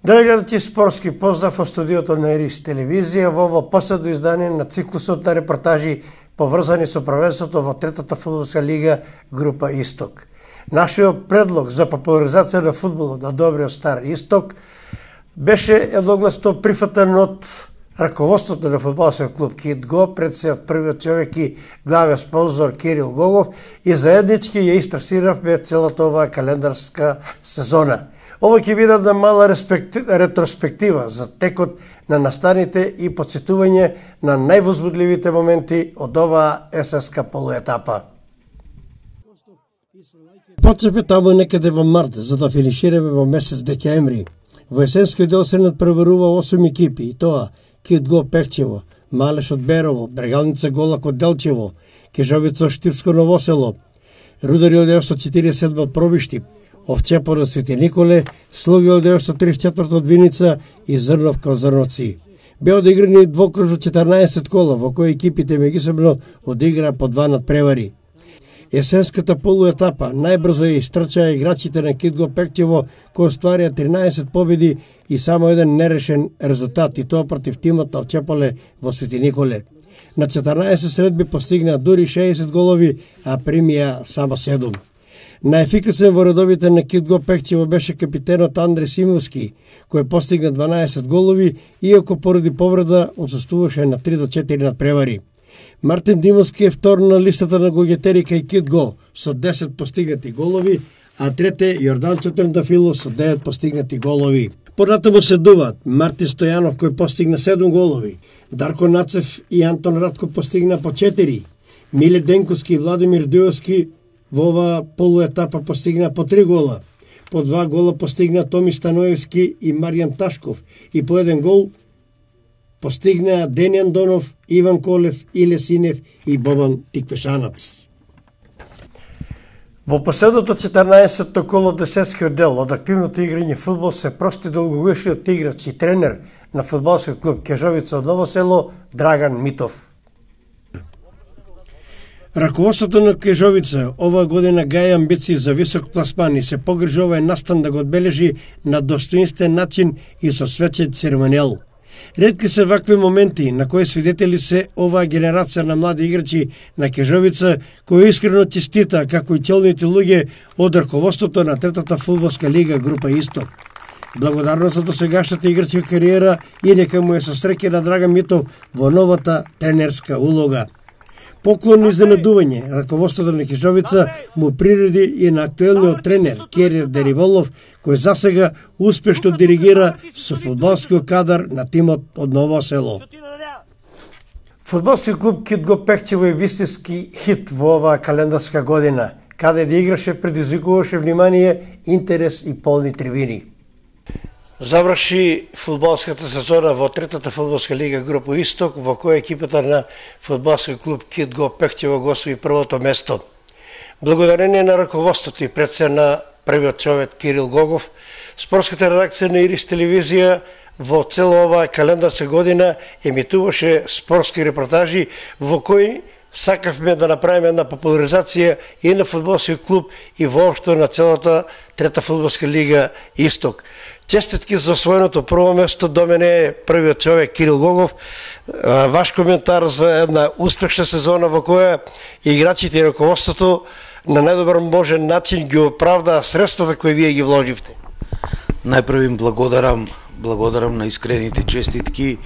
Драги гледачи, спортски поздрав од студиото на Ирис телевизија во ово последно издание на циклусот на репортажи поврзани со првенството во третата фудбалска лига група Исток. Нашиот предлог за популаризација на фудбалот на добриот стар Исток беше едногласно прифатен од раководството на фудбалскиот клуб Кидго, пред се од првиот човек и главен спонзор Кирил Гогов, и заеднички ја истрасиравме целата оваа календарска сезона. Ова ќе биде една мала ретроспектива за текот на настаните и подсетување на највозбудливите моменти од оваа есенска полуетапа. Почнеме таму некаде во март, за да финишираме во месец декември. Во есенскиот дел се надпреварува 8 екипи, и тоа Кидго Пехчево, Малеш од Берово, Брегалница Голак од Делчево, Кежовица од Штипско Новосело, Рудари од 947 од Пробиштип, Овчепор од Свети Николе, Слуги од 934 од Виница и Зрновка од Зрновци. Беа одиграни двокружно 14 кола, во кои екипите меѓусебно одиграа по 2 надпревари. Есенската полуетапа најбрзо ја истрчаа играчите на Кидго Пехчево, кои остварија 13 победи и само еден нерешен резултат, и тоа против тимот на Овчеполе во Свети Николе. На 14 средби постигнаа дури 60 голови, а примија само 7. Најефикасен во редовите на Кидго Пехчево беше капитенот Андре Симовски, кој постигна 12 голови, иако поради повреда отсуствуваше на 3 до 4 надпревари. Мартин Димовски е втор на листата на голгетери кај Кидго со 10 постигнати голови, а трете Јорданчо Трендафило со 9 постигнати голови. Понатаму следуваат Мартин Стојанов кој постигна 7 голови, Дарко Нацев и Антон Радко постигна по 4, Миле Денковски и Владимир Дуевски во оваа полуетапа постигна по 3 гола, по 2 гола постигна Томи Станоевски и Маријан Ташков и по 1 гол постигнаа Денијан Донов, Иван Колев, Иле Синев и Бобан Тиквешанац. Во последното 14-то коло од есенскиот дел од активното играње фудбал се прости долгогодишниот играч и тренер на фудбалскиот клуб Кежовица од Ново село Драган Митов. Раководството на Кежовица оваа година гаја амбиции за висок пласман и се погрижи овај настан да го одбележи на достоинствен начин и со свечен церемонијал. Ретки се вакви моменти на кои свидетели се оваа генерација на млади играчи на Кежовица, кои искрено честита како и челните луѓе од раководството на третата фудбалска лига група Исток. Благодарност за досегашната играчка кариера и нека му е со среќа на Драган Митов во новата тренерска улога. Поклон и изненадување, раководството на Кежовица му приреди и на актуелниот тренер Керир Дериволов, кој засега успешно диригира со фудбалскиот кадар на тимот од Ново село. Фудбалскиот клуб Кидго Пехчево е вистински хит во оваа календарска година, каде да играше предизвикуваше внимание, интерес и полни трибини. Заврши фудбалската сезона во третата фудбалска лига група Исток, во која екипата на фудбалскиот клуб Кидго Пехчево го освои првото место. Благодарение на раководството и пред се на првиот човек Кирил Гогов, спортската редакција на Ирис телевизија во цела оваа календарска година емитуваше спортски репортажи во кои сакавме да направиме една популаризација и на фудбалскиот клуб и воопшто на целата трета фудбалска лига Исток. Честитки за освоеното прво место до мене е првиот човек Кирил Гогов. Ваш коментар за една успешна сезона во која играчите и раководството на најдобар можен начин ги оправдаа средствата кои вие ги вложивте. Најпрво им благодарам на искрените честитки.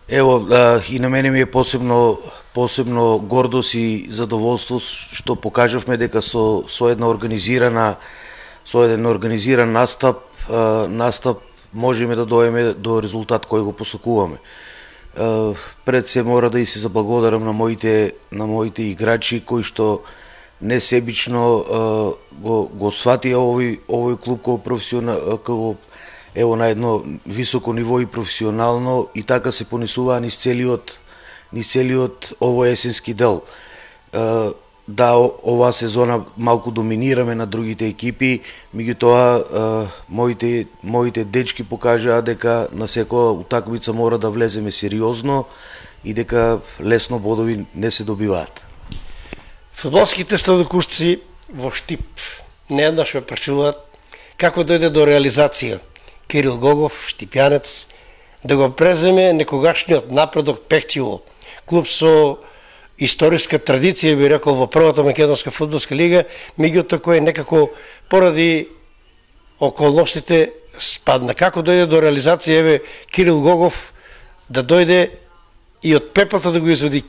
Ево, и на мене ми е посебно гордост и задоволство што покажавме дека со еден организиран настап можеме да доеме до резултат кој го посакуваме. Пред се мора да и се заблагодарам на моите играчи кои што несебично го сватија овој клуб како ево на едно високо ниво и професионално, и така се понесуваа низ целиот овој есенски дел. Да, оваа сезона малку доминираме на другите екипи, меѓутоа моите дечки покажаа дека на секоја утакмица мора да влеземе сериозно и дека лесно бодови не се добиваат. Фудбалските сладокушци во Штип нееднаш ме прашуваат како дојде до реализација, Кирил Гогов, Штипјанец, да го преземе некогашниот Напредок Пехчево, клуб со историска традиција, би рекол, во првата македонска фудбалска лига, меѓутоа кој некако поради околностите спадна. Како дојде до реализација, еве, Кирил Гогов да дојде и од пепата да го извади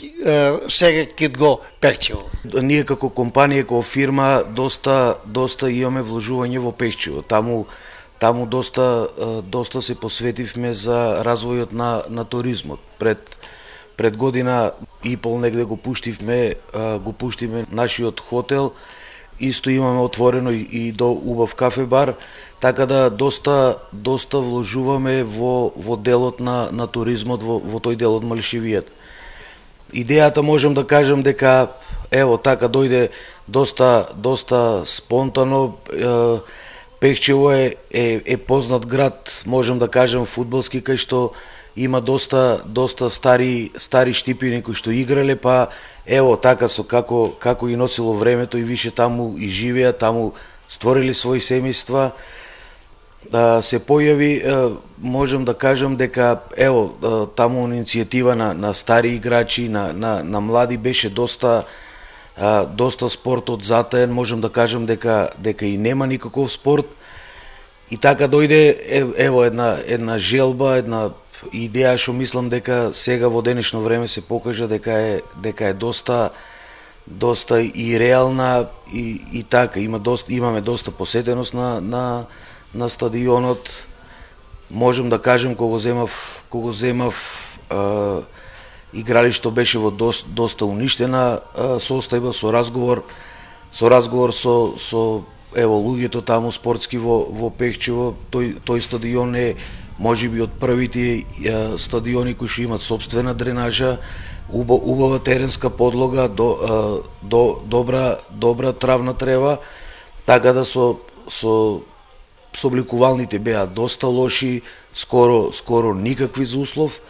сега Кит Го Пехчево? Ние како компанија, како фирма, доста имаме вложување во Пехчево. Таму доста се посветивме за развојот на туризмот. Пред година и пол негде го пуштивме нашиот хотел. Исто имаме отворено и до убав кафе бар, така да доста вложуваме во делот на туризмот, во тој дел од Малишевијата. Идејата можам да кажам дека ево така дојде доста спонтано. Пехчево е познат град, можам да кажам, фудбалски, кај што има доста стари Штипјани кои што играле, па ево така со како и носило времето и више таму и живеа, таму створили своји семејства. Се појави, можам да кажам дека ево таму иницијатива на стари играчи, на млади беше доста спортот затаен, можам да кажам дека и нема никаков спорт. И така дојде ево една желба, една идеја што мислам дека сега во денешно време се покажа дека е доста и реална и така имаме доста посетеност на стадионот. Можам да кажам кога земав игралишто беше во доста уништена состојба, со разговор со ево луѓето таму спортски во Пехчево. Тој стадион е можеби од првите стадиони кои што имат сопствена дренажа, убава теренска подлога, добра травна трева, така да со собликувалните беа доста лоши, скоро никакви за услов.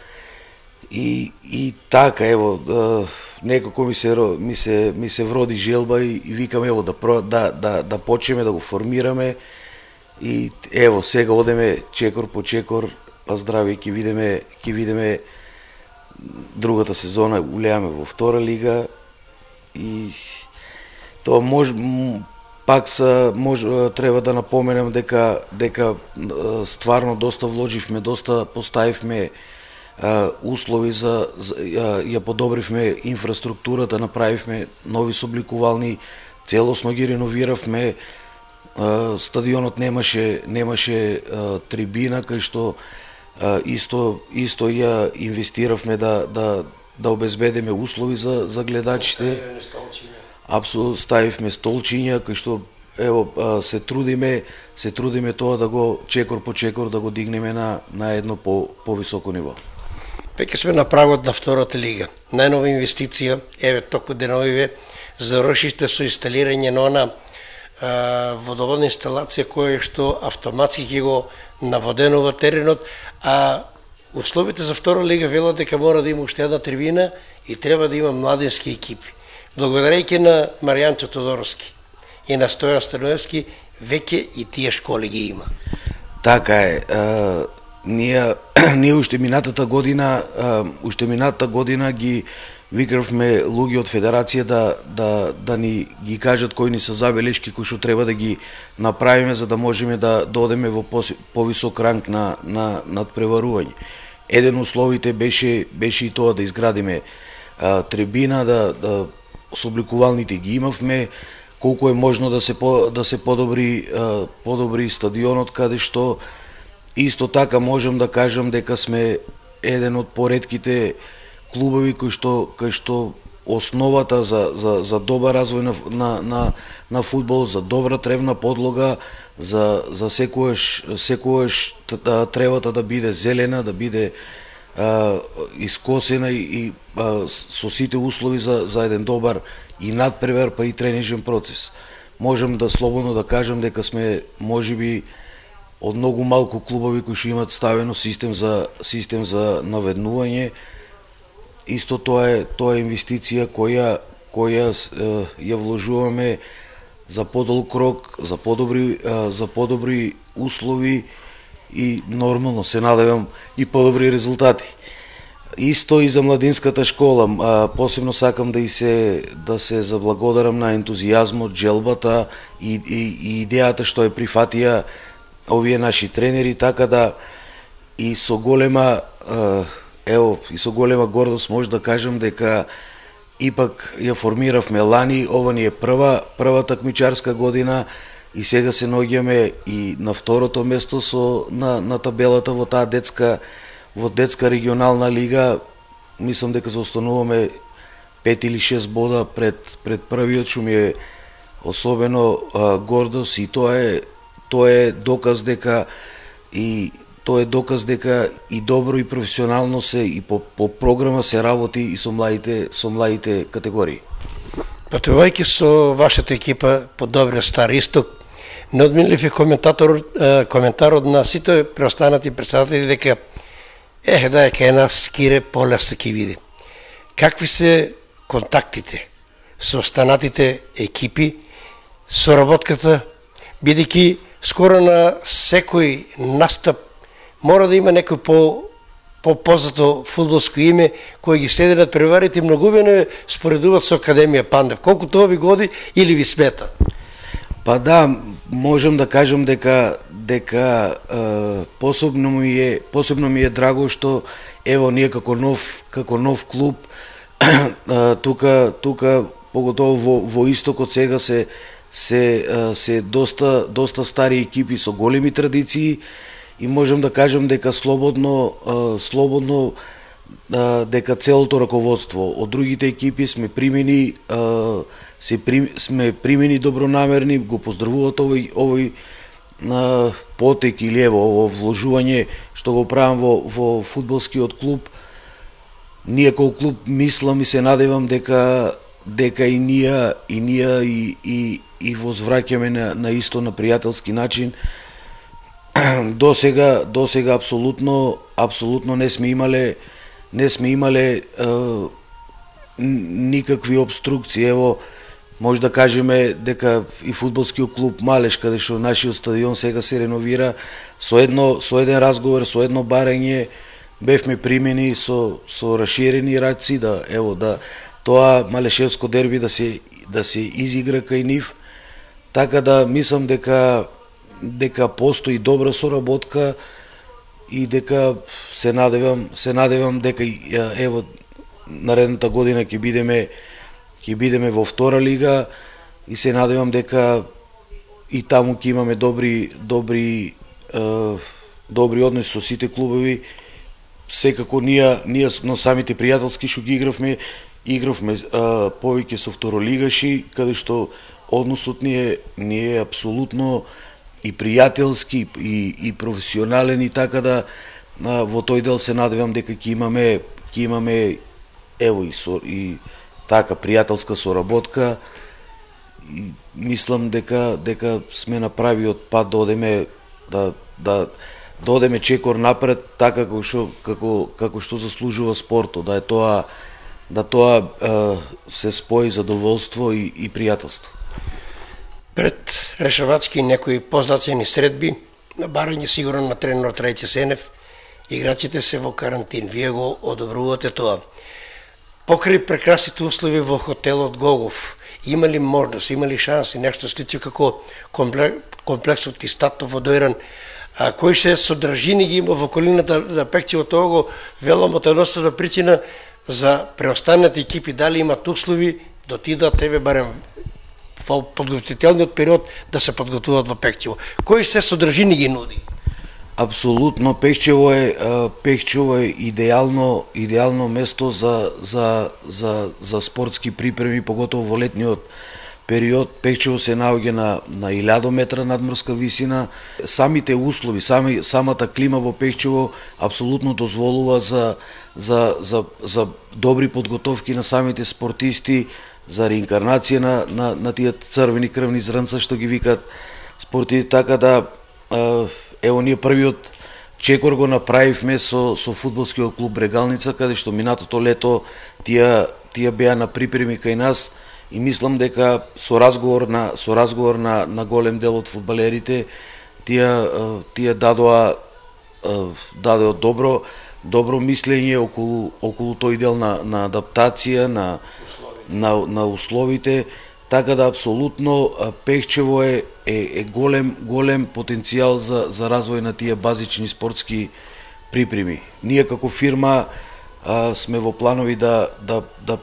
И така ево некако ми се вроди желба и викам ево да почнеме да го формираме. И ево сега одеме чекор по чекор, па здрави, ќе видиме другата сезона, улеаме во втора лига и тоа треба да напоменам дека стварно доста вложивме, доста поставивме услови ја подобривме инфраструктурата, направивме нови собликувални, целосно ги реновиравме. Стадионот немаше трибина, кај што исто ја инвестиравме да обезбедиме услови за гледачите. Апсолутно ставивме столчиња, кај што ево се трудиме тоа да го чекор по чекор да го дигнеме на едно повисоко ниво. Веќе сме на прагот на втората лига. Најнова инвестиција, еве току деновиве завршиште со инсталирање на она водоводна инсталација која што автоматски ќе го наводенува теренот, а условите за втора лига велат дека мора да има уште една трибина и треба да има младински екипи. Благодарејќи на Маријанчо Тодоровски и на Стојан Станоевски, веќе и тие школи ги има. Така е. Ние уште минатата година ги викравме луѓе од федерација да ни ги кажат кои ни се забелешки кои што треба да ги направиме за да можеме да одеме во повисок ранг на надпреварување. Еден условите беше и тоа да изградиме трибина, да собликувалните ги имавме, колку е можно да се подобри стадионот, каде што исто така можам да кажам дека сме еден од поредките клубови кои што основата за добар развој на фудбал, за добра тревна подлога, за секогаш тревата да биде зелена, да биде искосена и со сите услови за еден добар и надпревар, па и тренижен процес. Можам да слободно да кажам дека сме можеби од многу малку клубови кои што имаат ставено систем за наведнување. Исто тоа е инвестиција која ја вложуваме за подолг рок, за подобри услови и нормално се надевам и подобри резултати. Исто и за младинската школа, посебно сакам да се заблагодарам на ентузијазмот, желбата и идејата што е прифатија овие наши тренери, така да и со голема гордост може да кажам дека ипак ја формиравме лани, ова ни е прва такмичарска година и сега се наоѓаме и на второто место на табелата во таа детска регионална лига. Мислам дека заостануваме 5 или 6 бода пред првиот, што ми е особено гордост, и тоа е доказ дека и добро и професионално се и по програма се работи и со младите категории. Патувајќи со вашата екипа по добрия Стар Исток, не одминали ви коментарот на сите преостанати председатели дека да е кај нас Кире полесно ќе види. Какви се контактите со останатите екипи, соработката, бидејќи скоро на секој настап мора да има некој по-познато фудбалско име кој ги следи над преварите, многувено споредуваат со Академија Пандев. Колку тоа ви годи или ви смета? Па да, можам да кажам дека посебно ми е драго што ево ние како нов клуб тука поготово во истокот сега се доста стари екипи со големи традиции и можам да кажам дека слободно дека целото раководство од другите екипи сме примени добронамерни, го поздравуваат овој потек или ово вложување што го правам во фудбалскиот клуб. Ние како клуб мислам и се надевам дека и ние возвраќаме на исто на пријателски начин. До сега апсолутно не сме имале никакви обструкции. Ево, може да кажеме дека и фудбалскиот клуб Малеш, каде што нашиот стадион сега се реновира, со еден разговор, со едно барање бевме примени со расширени раци да тоа малешевско дерби да се изигра кај нив. Така да мислам дека постои добра соработка и дека се надевам дека ево наредната година ќе бидеме во втора лига и се надевам дека и таму ќе имаме добри односи со сите клубови. Секако ние на самите пријателски што ги игравме повеќе со второлигаши, каде што односот ни е апсолутно и пријателски и професионален, и така да во тој дел се надевам дека ќе имаме ево и така пријателска соработка и мислам дека сме на правиот пат да одеме чекор напред, така како што заслужува спортот, да тоа се спои задоволство и пријателство. Пред решавачки некои позначени средби, на барање сигурно на тренерот Рајче Сенев, играчите се во карантин. Вие го одобрувате тоа. Покрај прекрасните услови во хотелот Гогов, има ли можност, има ли шанси, нешто слично како комплексот и статов во Дојран, кои се содржини ги има во околината на Пекчево, тоа го велам од едноставна причина за преостанати екипи, дали имат услови да отидат барем во подготвителниот период да се подготвуваат во Пекчево. Кои се содржини ги нуди? Апсолутно, Пекчево е идеално место за спортски припреми, поготово во летниот период. Пекчево се наоѓа на 1000 метра надморска висина. Самите услови, самата клима во Пекчево апсолутно дозволува за добри подготовки на самите спортисти, за реинкарнација на тие црвени крвни зрнца што ги викат спортисти, така да ево ние првиот чекор го направивме со фудбалскиот клуб Брегалница, каде што минатото лето тие беа на припреми кај нас и мислам дека со разговор на голем дел од фудбалерите тие дадоа даде добро мислење околу тој дел на адаптација на условите, така да апсолутно Пехчево е голем потенцијал за развој на тие базични спортски припреми. Ние како фирма сме во планови да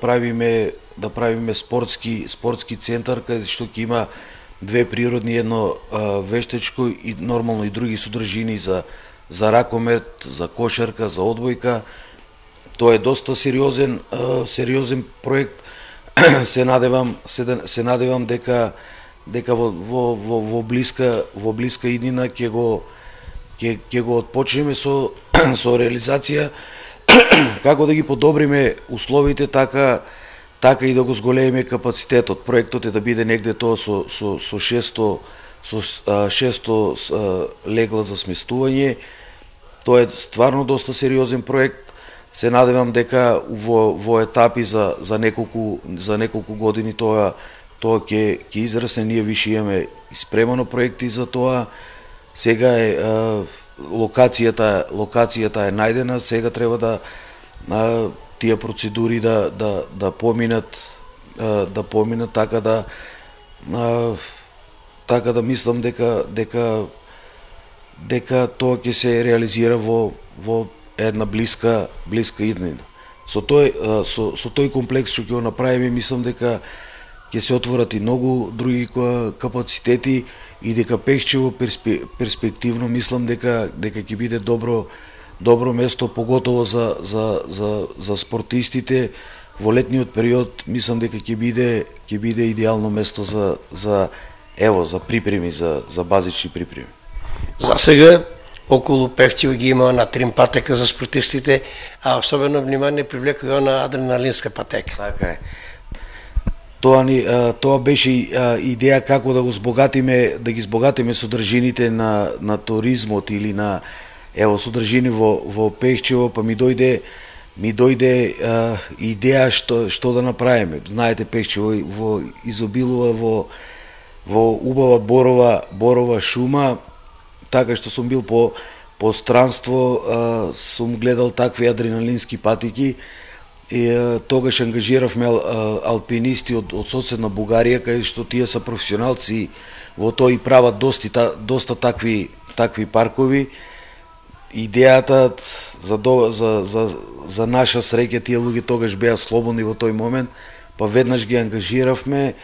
правиме спортски центар каде што ќе има две природни, едно вештечко и нормално и други содржини за ракомет, за кошарка, за одбојка. Тоа е доста сериозен проект. Се надевам дека во блиска иднина ќе го отпочнеме со реализација, како да ги подобриме условите, така и да го зголемиме капацитетот. Проектот е да биде негде тоа со 600 легла за сместување. Тоа е стварно доста сериозен проект. Се надевам дека во етапи за неколку години тоа ќе израсне. Ние више имаме испремано проекти за тоа. Сега локацијата е најдена, сега треба тие процедури да поминат така да мислам дека тоа ќе се реализира во една блиска иднина. Со тој комплекс што ќе го направиме, мислам дека ќе се отворат и многу други капацитети и дека Пехчево перспективно мислам дека ќе биде добро место, поготово за спортистите. Во летниот период мислам дека ќе биде идеално место за припреми, за базични припреми. За сега околу Пехчево ги има на трим патека за спортистите, а особено внимание привлека и на адреналинска патека. Така е. Тоа беше идеја како да ги збогатиме содржините на туризмот или на содржини во Пехчево, па ми дојде идеја што да направиме. Знаете, Пехчево изобилува во убава борова шума, така што сум бил по странство, сум гледал такви адреналински патики. И тогаш ангажиравме алпинисти од соседна Бугарија, каде што тие се професионалци во тоа и прават доста такви паркови. Идејата за наша среќа, тие луѓе тогаш беа слободни во тој момент, па веднаш ги ангажиравме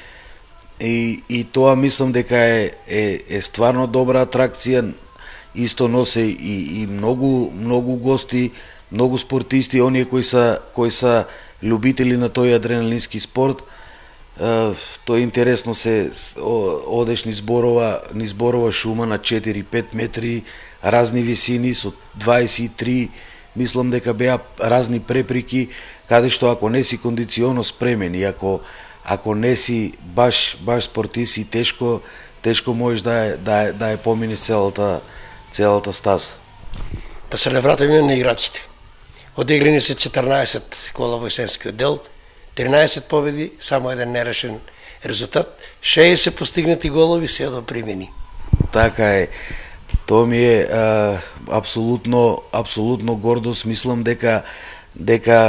и тоа мислам дека е стварно добра атракција. Исто носе и многу гости, многу спортисти, оние кои се љубители на тој адреналински спорт. Тоа е интересно, се одеш низ борова шума на 4-5 метри, разни висини со 23, мислам дека беа разни преприки, каде што ако не си кондиционно спремен и ако не си баш спортист, си тешко можеш да ја поминеш целата стаза. Да се вратиме на играчите. Одиграни се 14 кола во есенскиот дел, 13 победи, само еден нерешен резултат, 60 постигнати голови, 7 примени. Така е. Тоа ми е апсолутно гордост. Мислам дека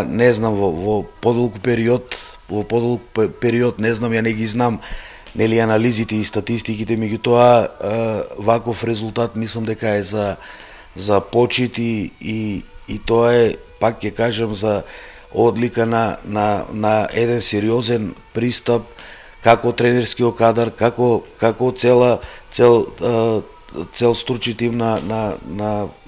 не знам во подолг период, не знам, ја не ги знам нели анализите и статистиките, меѓутоа ваков резултат мислам дека е за почит и тоа е, пак ќе кажам, за одлика на еден сериозен пристап, како тренерскиот кадар, како цел стручни тим на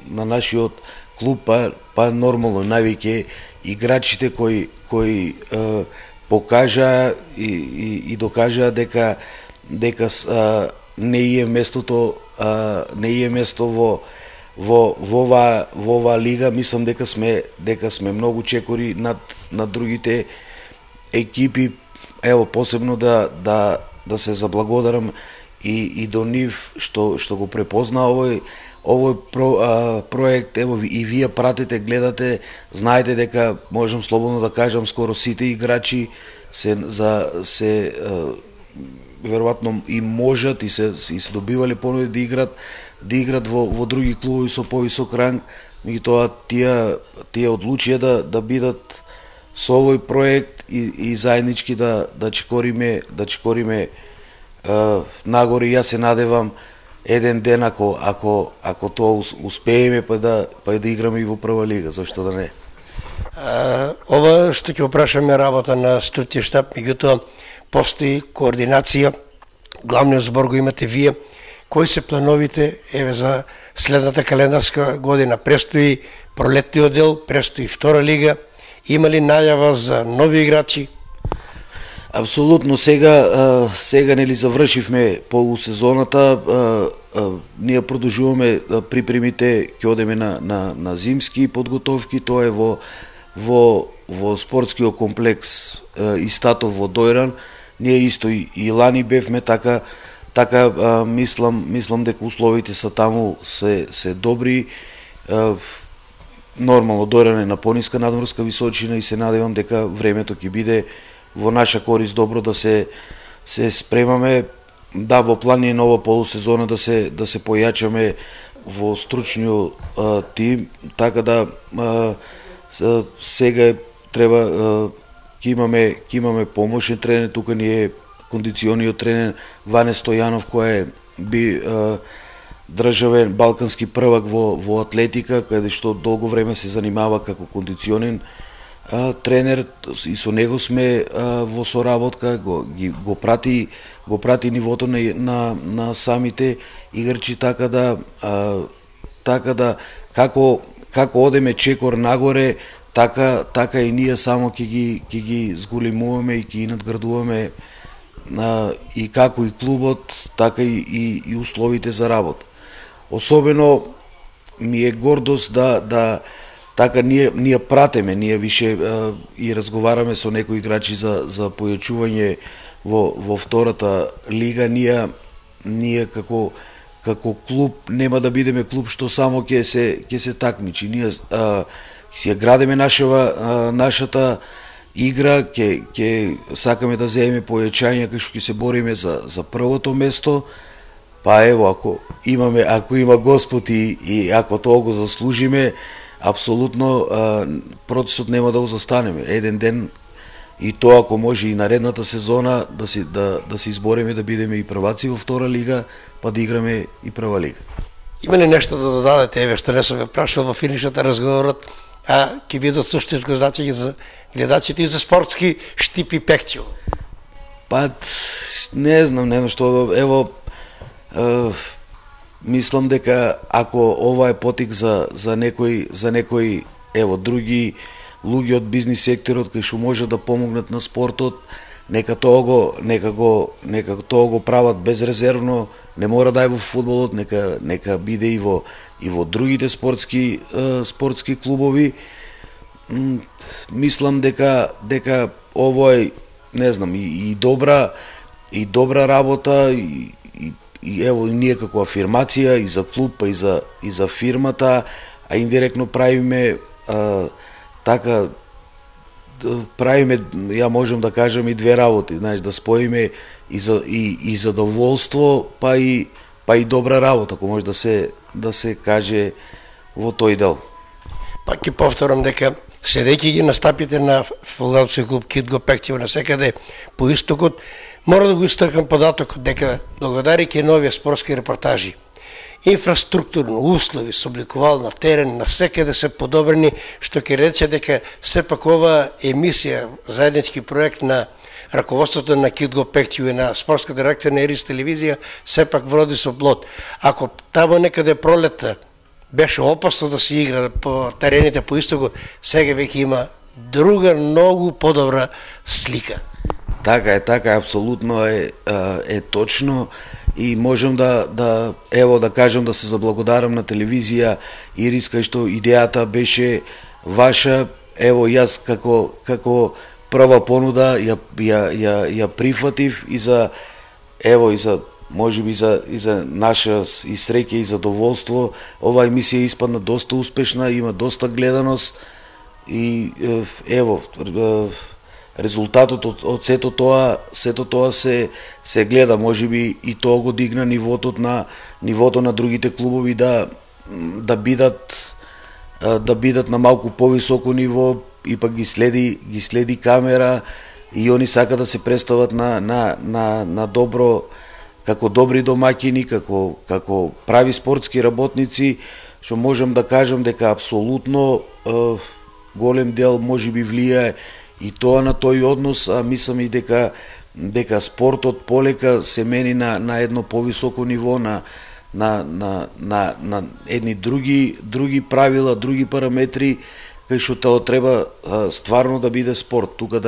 нашиот клуб, па нормално навеќе играчите кои покажа и докажа дека не е место во оваа лига. Мислам дека сме многу чекори над другите екипи. Ево, посебно да се заблагодарам и до нив што го препозна овој проект. Ево, и вие пратите, гледате, знаете дека можам слободно да кажам, скоро сите играчи се веројатно и можат и се добивале понуди да играт да играт во други клубови со повисок ранг, меѓутоа тие одлучија да бидат со овој проект и заеднички да чекориме нагоре. Јас се надевам еден ден ако тоа успееме па да играме и во прва лига, зашто да не. Ова што ќе опрашаме работа на stručni штаб, меѓутоа постои координација, главниот збор го имате вие. Кои се плановите за следната календарска година? Престои пролетниот дел, престои втора лига. Има ли најава за нови играчи? Апсолутно, сега нели завршивме полусезоната, ние продолжуваме припремите, ќе одеме на зимски подготовки, тоа е во спортскиот комплекс Истатов во Дојран. Ние исто и лани бевме, така мислам дека условите са таму се добри. Нормално Дојран е на пониска надморска височина и се надевам дека времето ќе биде во наша корист добро да се спремаме. Да, во план е нова полусезона да се појачаме во стручниот тим, така да сега треба ќе имаме помошен тренер, тука ни е кондициониот тренер Ване Стојанов, кој би државен балкански првак во атлетика, каде што долго време се занимава како кондиционен тренер, и со него сме во соработка, го прати нивото на самите играчи, така да како одеме чекор нагоре, така и ние само ќе ги зголемуваме и ќе ги надградуваме, и како и клубот, така и условите за работа. Особено ми е гордост да така ние пратеме, ние више и разговараме со некои играчи за појачување во втората лига. Ние како клуб нема да бидеме клуб што само ќе се такмичи. Ние си ја градиме нашата игра, ќе сакаме да земеме појачање, кај што ќе се бориме за првото место. Па ево, ако има Господ и ако тоа го заслужиме, апсолутно процесот нема да го застанеме. Еден ден, и тоа ако може и наредната сезона, да се избориме да бидеме и прваци во втора лига, па да играме и прва лига. Има ли нешто да додадете, што не сум ве прашал во финишот разговорот, а ќе бидат суштинско значење за гледачите и за спортски Штип и Пехтио? Па, не знам што, ево, мислам дека ако ова е потик за некои ево други луѓе од бизнис секторот кои што може да помогнат на спортот, нека тоа го прават безрезервно, не мора да е во фудбалот, нека биде и во другите спортски клубови. Мислам дека ово е, не знам, и добра работа, и ево ние како афирмација и за клуб, и за фирмата, а индиректно правиме ја можем да кажем и две работи, знаеш, да споиме и задоволство, па и добра работа, ако може да се каже во тој дел. Пак ќе повторам дека седејќи ги на стапите на фудбалски клуб Кит го Пехтиво насекаде по истокот, мора да го истакам податокот дека благодарејќи нови спортски репортажи, инфраструктурно, услови, собликувална терен, насекаде се подобрени, што ќе рече дека сепак ова емисија, заеднички проект на раководството на Кит го Пехтиво и на спортска дирекција на Ерис телевизија, сепак вроди со плод. Ако тамо некаде пролетта беше опасно да се игра по терените по истокот, сега веќе има друга, многу подобра слика. Така е, апсолутно е точно, и можем да кажем да се заблагодарам на телевизија Ирис, кај што идејата беше ваша. Ево, јас како прва понуда ја прифатив и за можеби и за наша и среќа и задоволство. Ова емисија испадна доста успешна, има доста гледаност, и ево, резултатот од сето тоа се гледа, можеби и тоа го дигна нивото на другите клубови да бидат на малку повисоко ниво, и пак ги следи камера и они сака да се представат на добро, како добри домаќини, како прави спортски работници, што можам да кажам дека апсолутно голем дел можеби влијае и тоа на тој однос, а мислам и дека спортот полека се мени на едно повисоко ниво, на едни други правила, други параметри, кај што тоа треба стварно да биде спорт. Тука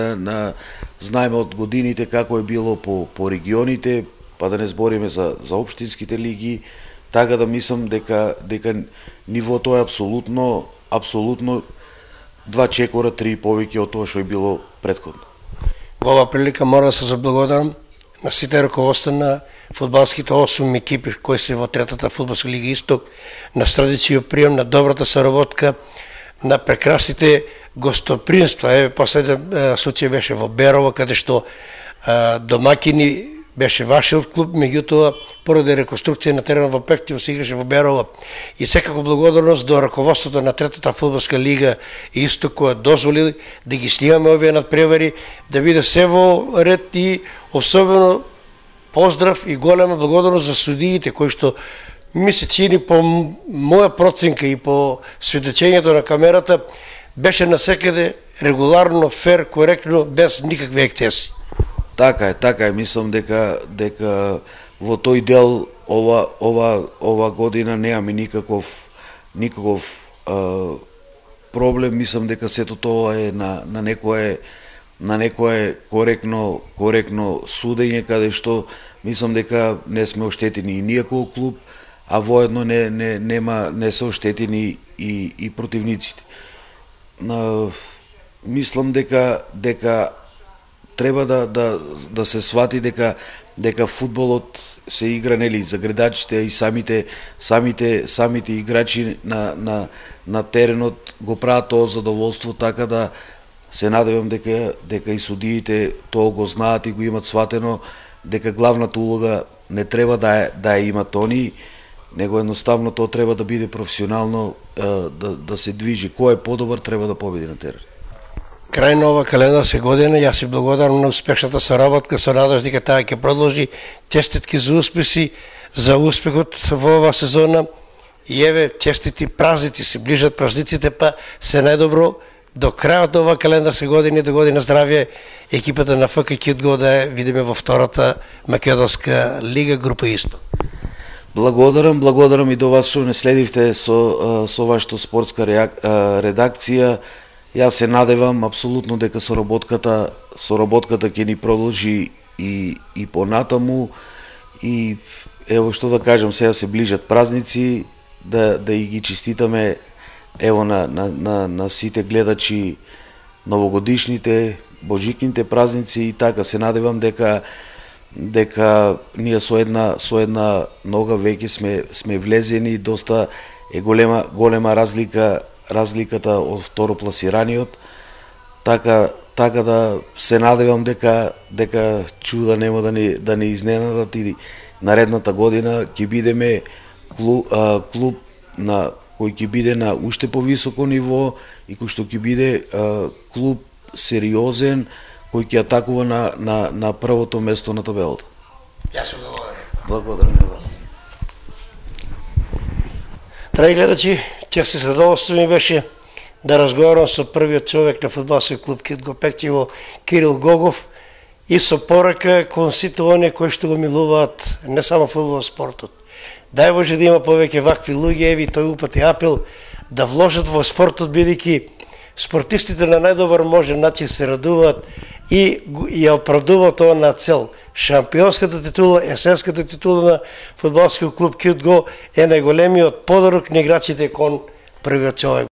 знаеме од годините како е било по регионите, па да не збориме за општинските лиги, така да мислам дека нивото е апсолутно 2 чекора, 3 повеќе од тоа што е било претходно. Во оваа прилика мора да се заблагодарам на сите раководства на фудбалските 8 екипи кои се во третата фудбалска лига Исток, на традицијо прием, на добрата соработка, на прекрасните гостопримства. Последен случај беше во Берово, каде што домакини беше вашиот клуб, меѓутоа поради реконструкција на теренот во Пехтево се играше во Берово. И секако благодарност до раководството на третата фудбалска лига Исток, која дозволи да ги снимаме овие надпревари, да биде се во ред, и особено поздрав и голема благодарност за судиите кои што ми се чини по моја проценка и по сведочењето на камерата беше насекаде регуларно, фер, коректно, без никакви ексцеси. Така е, мислам дека во тој дел ова година немаме никаков проблем. Мислам дека сето тоа е на некое коректно судење, каде што мислам дека не сме оштетени и ние како клуб, а воедно не се оштетени и противниците. Мислам дека треба да се свати дека фудбалот се игра нели за гледачите, и самите играчи на теренот го прават тоа задоволство, така да се надевам дека и судиите тоа го знаат и го имат сватено, дека главната улога не треба да ја имат они, него едноставно тоа треба да биде професионално, да се движи. Кој е подобар треба да победи на терен. Крај на ова календарска година, јас си благодарам на успешната соработка, со надеж дека таа ќе продолжи. Честитки за успеси, за успехот во оваа сезона, и еве честити празници, се ближат празниците, па се најдобро до крајот на оваа календарска година и до година здравје екипата на ФК Кјутго да ја видиме во втората македонска лига група Исток. Благодарам и до вас што не следивте со вашата спортска редакција. Јас се надевам апсолутно дека соработката ќе ни продолжи и понатаму, и ево што да кажам, сега се ближат празници, да и ги честитаме ево на сите гледачи новогодишните, божикните празници, и така се надевам дека ние со една нога веќе сме влезени, доста е голема разликата од второпласираниот, така да се надевам дека чуда нема да не изненадат, и наредната година ќе бидеме клуб кој ќе биде на уште повисоко ниво и кој што ќе биде клуб сериозен, кој ќе атакува на првото место на табелата. Јас благодарам. Благодарам на вас. Драги гледачи, чест и задоволство ми беше да разговарам со првиот човек на фудбалски клуб Кјутго Пехтево, Кирил Гогов, и со порака кон сите оние кои што го милуваат не само фудбал, спортот. Дај Боже да има повеќе вакви луѓе, еви тој упати апел да вложат во спортот, бидејќи спортистите на најдобар можен начин се радуваат и ја оправдуваат тоа на цел. Шампионската титула, есенската титула на фудбалскиот клуб Кјутго е најголемиот подарок на играчите кон првиот човек.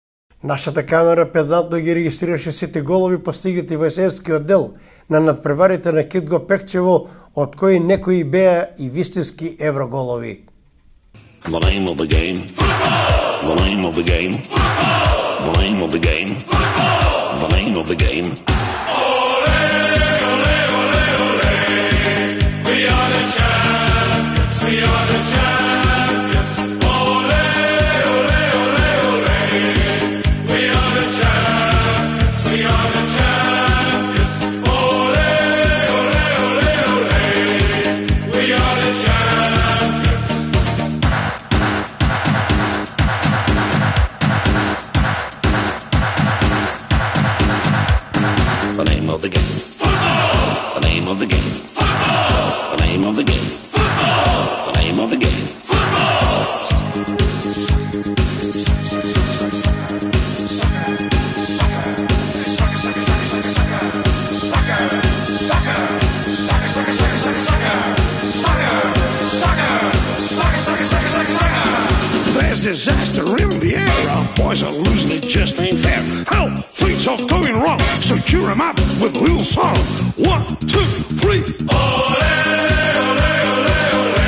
Нашата камера педантно ги регистрираше сите голови постигнати во есенскиот дел на надпреварите на Кјутго Пехтево, од кои некои беа и вистински евроголови. The name of the game. The name of the game. The name of the game. The name of the game. of the game. Football. The name of the game. Football. The name of the game. Football. The name of the game. There's disaster in the air. Our boys are losing, it just ain't fair. Help! Things are going wrong, so cheer 'em up with a little song. 1, 2, 3. Ole, ole, ole, ole.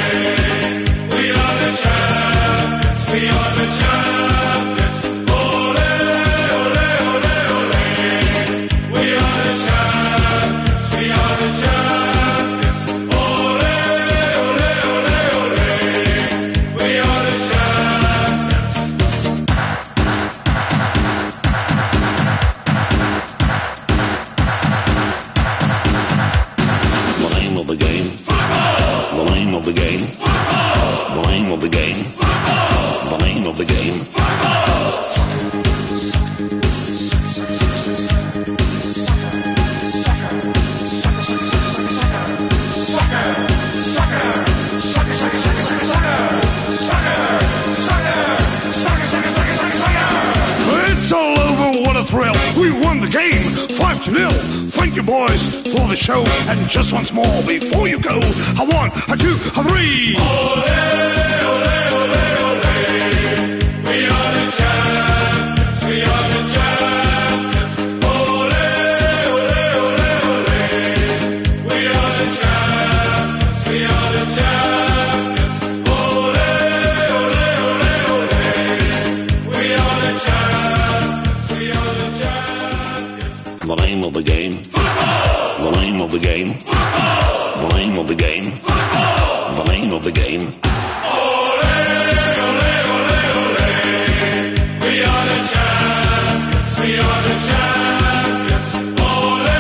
We are the champions. We are the champions. Ole, ole, ole, ole. We are the champions. We are the champions. Ole, ole, ole, ole. We are the champions. The name of the game. Football. The name of the game. Football. The name of the game. Football. The name of the game. It's all over, what a thrill. We won the game, 5-0. Thank you, boys, for the show. And just once more before you go, a 1, a 2, a 3. Ole, ole, ole, ole. We are the champions. We are the champions. Ole, ole, ole, ole. We are the champions. We are the champions. Ole, ole, ole, ole. We are the champions. We are the champions. The name of the game. Football. The name of the game. Football. The name of the game. Football. The name of the game. Ole, ole, ole, ole. We are the champions. We are the champions. Ole,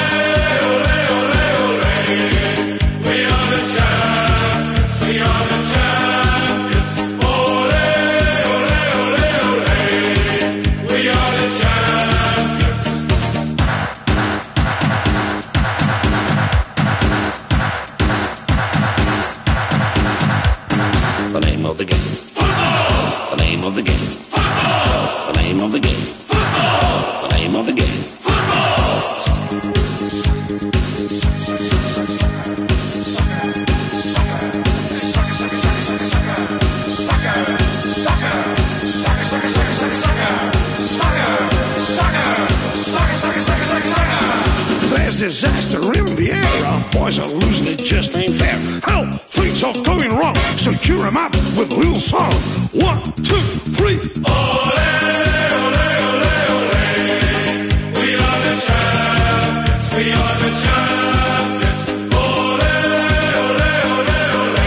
ole, ole, ole. We are the champions. We are the champions. Ole, ole, ole, ole. We are the champions. The name of the game. Football. The name of the game. Football. The name of the game. Football. The name of the game. There's disaster in the air. Our boys are losing, it just ain't fair. Help! Things are going wrong, so cheer 'em up with a little song. 1, 2, 3. Ole, ole, ole, ole. We are the champions. We are the champions. Ole, ole, ole, ole.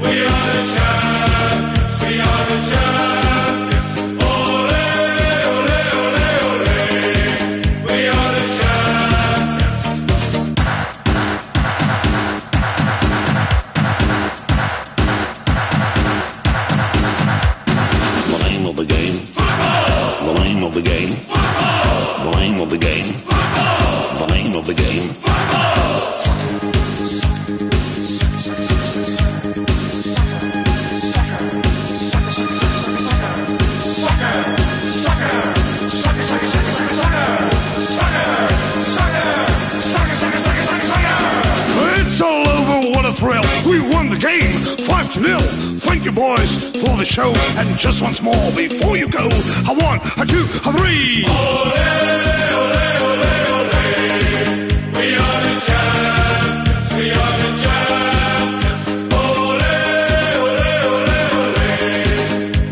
We are the champions. We are the champions. Ole, ole, ole, ole. We are the champions. The name of the game. Football. The name of the game. Football. The name of the game. Football. The name of the game. It's all over, what a thrill. We won the game, 5-0. Thank you, boys, for the show. And just once more before you go, a 1, a 2, a 3. Ole, ole, ole, ole. We are the champions. We are the champions. Ole, ole, ole, ole.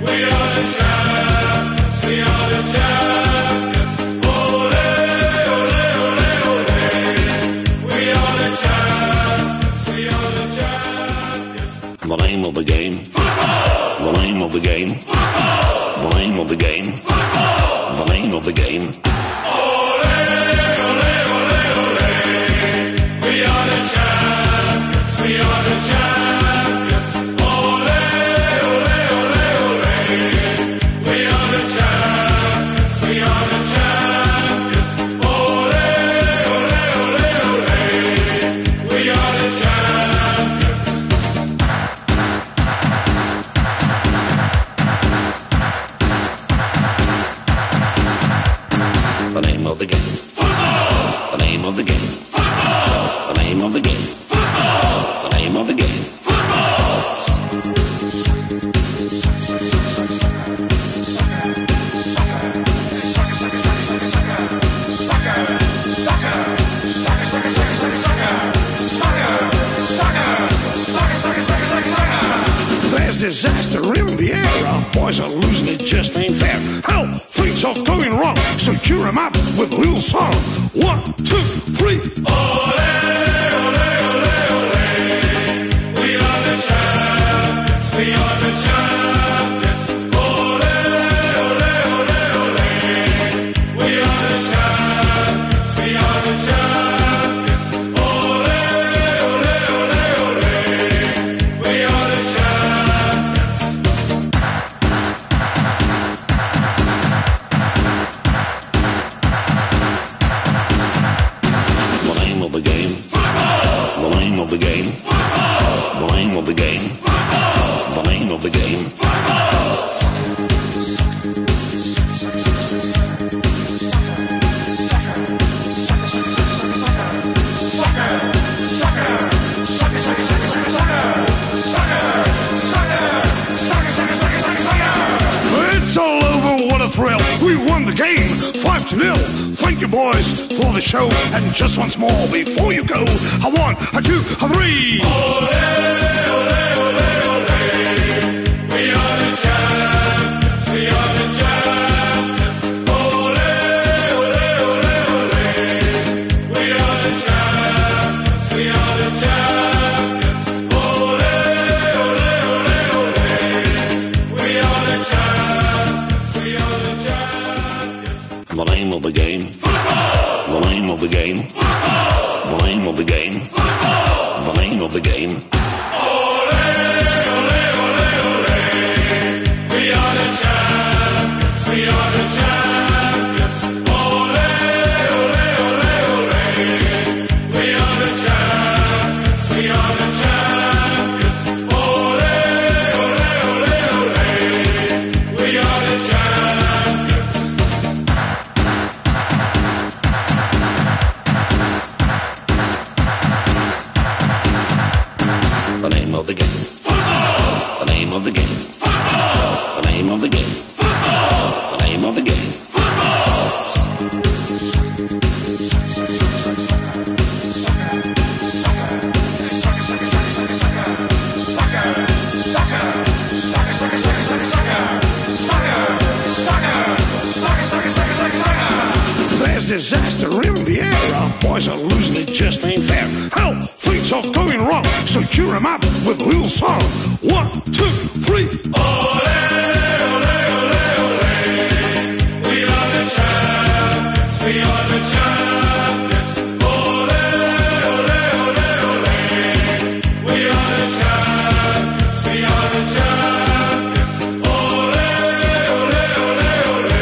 We are the champions. We are the champions. Ole, ole, ole, ole. We are the champions. We are the champions. The name of the game. Football. The name of the game. Football. The name of the game. Football. The name of the game. Ole, ole, ole, ole. We are the champions. We are the champions. Ole, ole, ole, ole. We are the champions. We are the champions. Ole, ole, The name of the game. Football. The name of the game. Football. The name of the game. Football. The name of the game. There's disaster in the air. Our boys are losing, it just ain't fair. Help! Things are going wrong, so cheer 'em up with a little song. 1, 2, 3. Ole, ole, ole, ole. We are the champions. We are the champions. Ole, ole, ole, ole. We are the champions. We are the champions. Ole, ole, ole, ole. We are the champions. The name of the game. Football. The name of the game. Football. The name of the game. Football. The name of the game. It's all over, what a thrill. We won the game, 5-0. Thank you, boys, for the show. And just once more before you go, a 1, a 2, a 3. Ole, ole, ole, ole. We are the champions. We are the champions. Ole, ole, ole, ole. We are the champions. We are the champions. Ole, ole, ole, ole. We are the champions. We are the champions. The name of the game. Football. The name of the game. Football. The name of the game. Football. The name of the game. Ole, ole, ole, ole. We are the champions. We are the champions. Ole, ole, ole, ole. We are the champions. We are the champions. Ole, ole, ole, ole. We are the champions. The name of the game. Football. The name of the game. Football. The name of the game. Football. The name of the game. There's disaster in the air. Our boys are losing, it just ain't fair. Help! Things are going wrong, so cheer 'em up with a little song. 1, 2, 3. Ole, ole, ole, ole. We are the champions. We are the champions. Ole, ole, ole, ole. We are the champions. We are the champions. Ole, ole, ole, ole.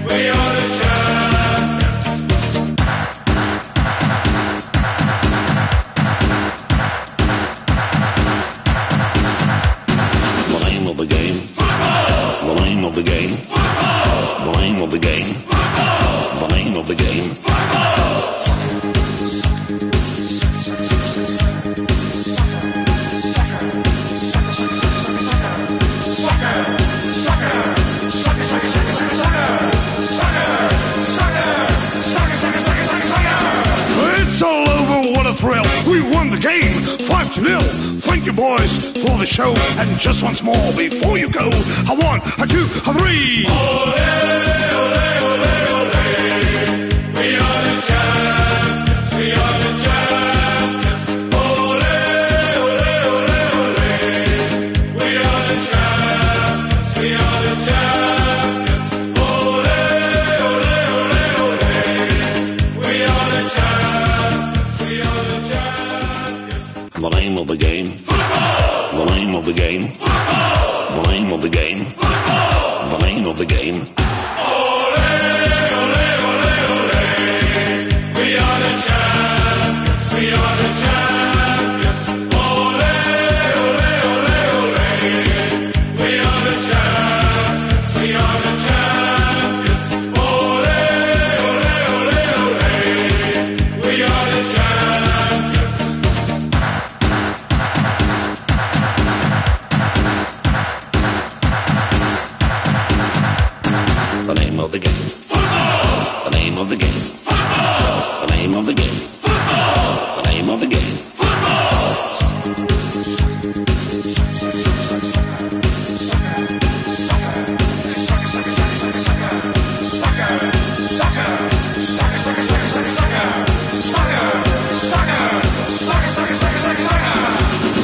We are the champions. The name of the game. Football. The name of the game. Football. The name of the game. Football. The name of the game. It's all over, what a thrill. We won the game, 5-0. Thank you, boys, for the show. And just once more before you go, a 1, a 2, a 3. Ole, ole, ole, ole. We are the champions. We are the champions. Ole, ole, ole, ole. We are the champions. We are the champions. Ole, ole, ole, ole. We are the champions. We are the champions. The name of the game. Football. The name of the game. Football. The name of the game. Football. The name of the game. Ole, game. Football. The name of the game. Football. The name of the game. Football. The name of the game.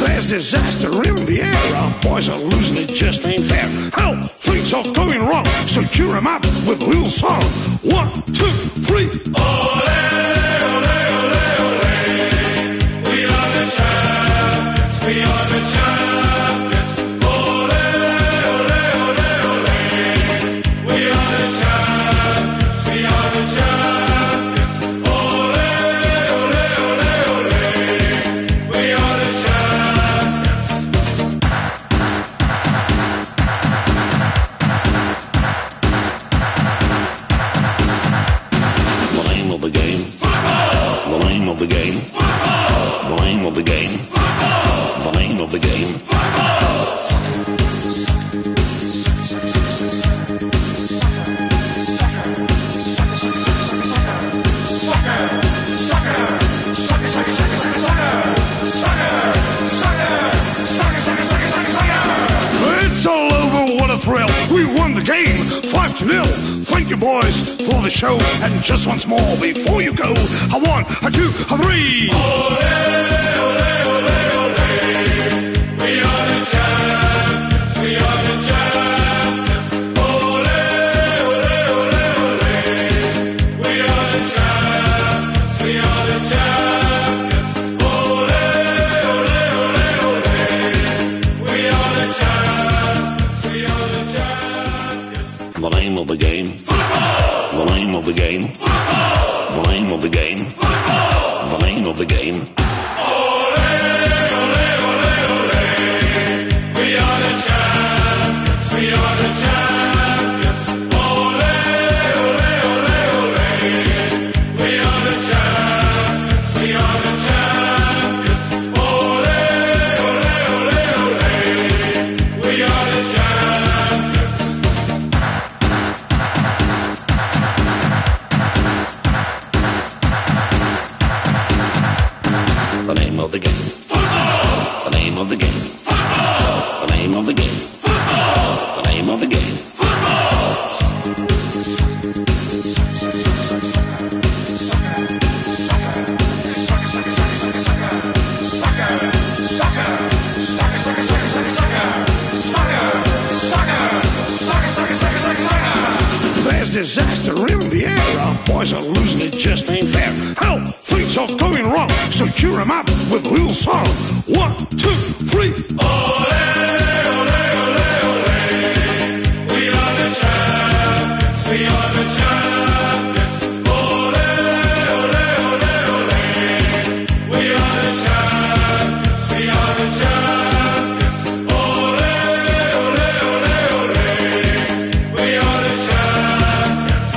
There's disaster in the air. Our boys are losing, it just ain't fair. Help! Things are going wrong, so cheer 'em up with a little song. 1, 2, 3. Ole, ole, ole, ole. We are the champions. We are the champions. Ole, ole, ole, ole. We are the champions. We are the champions. Ole, ole, ole, ole. We are the champions. The name of the game. Football. The name of the game. Football. The name of the game. Football. The name of the game. It's all over, what a thrill. We won the game, 5-0. Thank you, boys, for the show. And just once more, before you go, a 1, a 2, a 3. Ole, ole, ole, ole. We are the champions. We are the champions. Ole, ole, ole, ole. We are the champions. We are the champions. Ole, ole, ole, ole. We are the champions. We are the champions. The name of the game. Football. The name of the game. Football. The name of the game. Football. The name of the game. Ole, ole, ole, ole. We are the champions. We are the champions. Ole, ole, ole, ole. We are the champions. We are the champions. Ole, ole, ole, ole. We are the champions. The name of the game. Football. The name of the game. Football. The name of the game. Football. The name of the game. There's disaster in the air. Our boys are losing, it just ain't fair. Help! Things are going wrong, so cheer 'em up with a little song. 1, 2, 3. Ole, ole, ole, ole. We are the champions. We are the champions. Ole, ole, ole, ole. We are the champions. We are the champions. Ole, ole, ole, ole. We are the champions.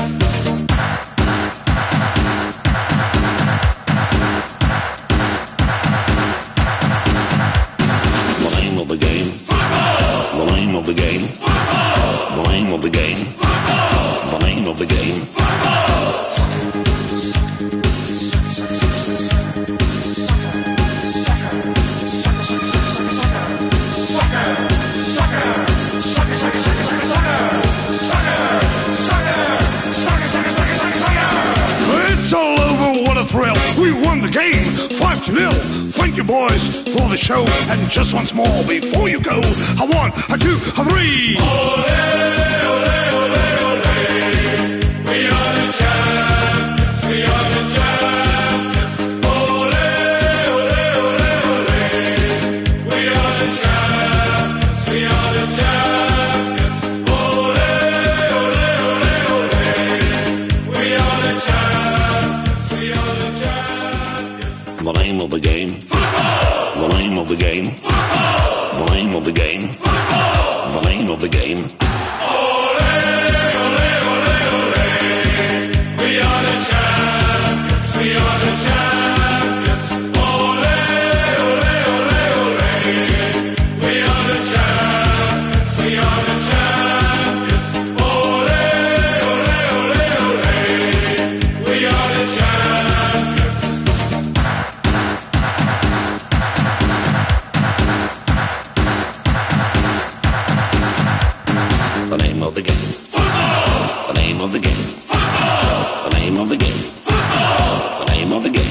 The name of the game. Football. The name of the game. Football. The name of the game. Football. The name of the game. It's all over, what a thrill. We won the game, 5-0. Thank you, boys, for the show. And just once more, before you go, a 1, a 2, a 3. Ole, ole, ole, ole. We are the champions. We are the champions. Ole, ole, ole, ole. We are the champions. We are the champions. Ole, ole, ole, ole. We are the champions. We are the champions. The name of the game. Football. The name of the game. Football. The name of the game. Football. The name of the game. Ole, ole, ole, ole. We are the champions. We are the champions. Ole, ole, ole, ole. We are the champions. We are the champions. Ole, ole, ole, The name of the game. Football. The name of the game.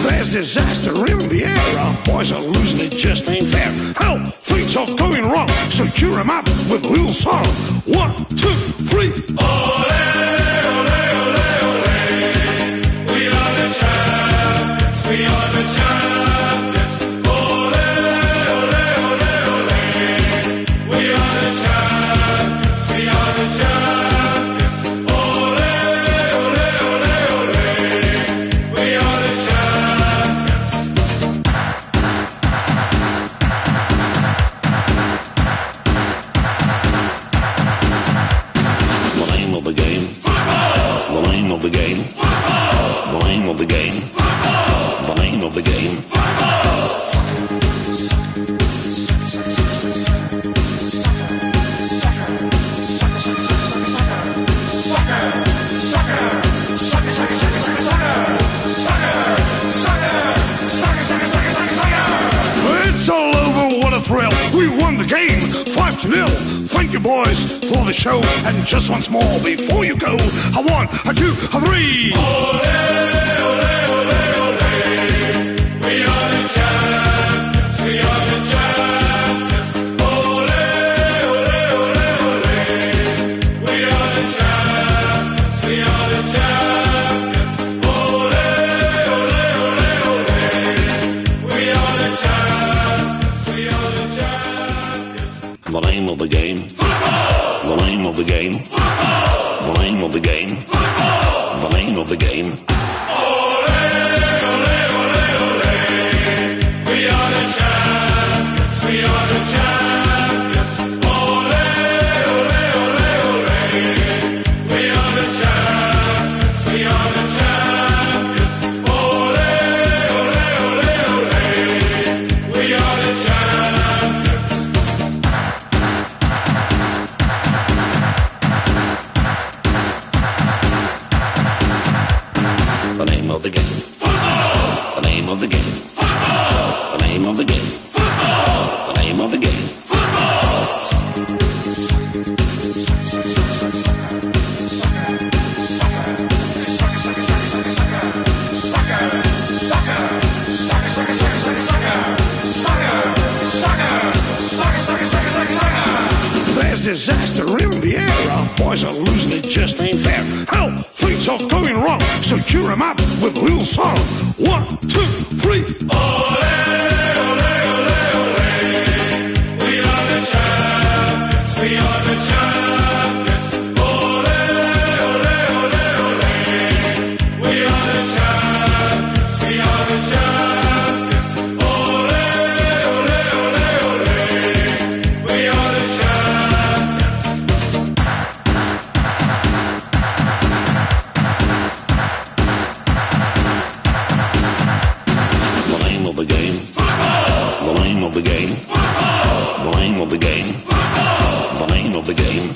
There's disaster in the air. Our boys are losing, it just ain't fair. Help! Things are going wrong, so cheer 'em up with a little song. 1, 2, 3. Ole, ole, ole, ole. We are the champions. We are the champions. Ole, ole, ole, ole. We are the champions. We are the champions. Ole, ole, ole, ole. We are the champions. The name of the game. Football. The name of the game. Football. The name of the game. Football. The name of the game. It's all over, what a thrill. We won the game, 5-0. Thank you, boys, for the show. And just once more before you go, a 1, a 2, a 3. Ole, ole, ole, ole. We are the champions. We are the champions. Ole, ole, ole, ole. We are the champions. We are the champions. Ole, ole, ole, ole. We are the champions. We are the champions. The name of the game. Football. The name of the game. Football. The name of the game. Football. The name of the game. Ole, ole, ole, ole. We are the champions. We are the champions. Ole, ole, ole, ole. We are the champions. We are the champions. Ole, ole, ole, ole. We are the champions. The name of the game. Football. The name of the game. Football. The name of the game. Football. The name of the game. Football. There's disaster in the air. Our boys are losing, it just ain't fair. Help! Things are going wrong, so cheer 'em up with a little song. 1, 2, 3. Ole, ole, ole, ole. We are the champions. We are the champions. Ole, ole, ole, ole. We are the champions. We are the champions. Ole, ole, ole, ole. We are the champions. The name of the game. Football. The name of the game. Football. The name of the game. Football. The name of the game.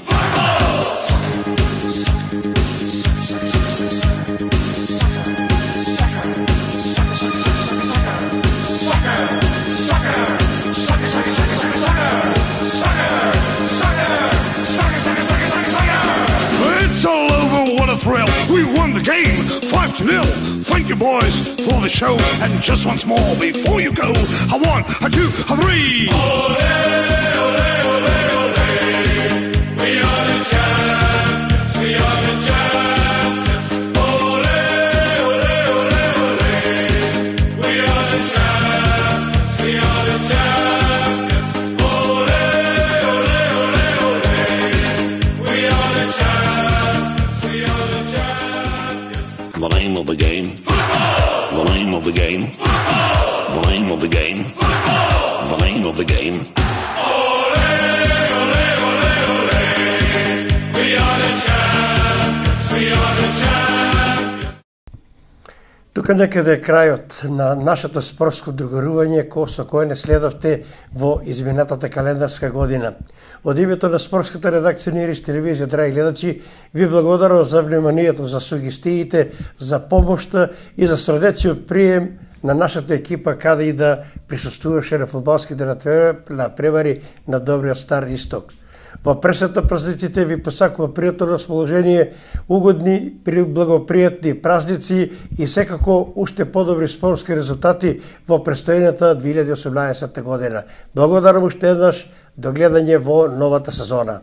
It's all over, what a thrill. We won the game, 5-0. Thank you, boys, for the show. And just once more before you go, a 1, a 2, a 3. Ole, ole, ole, ole. We are the champions. We are the champions. Ole, ole, ole, ole. We are the champions. We are the champions. Ole, ole, ole, ole. We are the champions. We are the champions. The name of the game. The name of the game. The name of the game. The name of the game. Ole, ole, ole, ole. We are the champions. We are the champions. Тука некаде е крајот на нашето спортско другарување со кое не следовте во изминатата календарска година. Од името на спортската редакција на Ирис телевизија, драги гледачи, ви благодарам за вниманието, за сугестиите, за помошта и за срдечниот прием на нашата екипа каде и да присуствуваше на фудбалските надпревари на добриот стар исток. Во пресата празниците ви посакува пријатно расположение, угодни, благопријатни празници и секако уште подобри спортски резултати во престојната 2018 година. Благодарам уште еднаш, до гледање во новата сезона.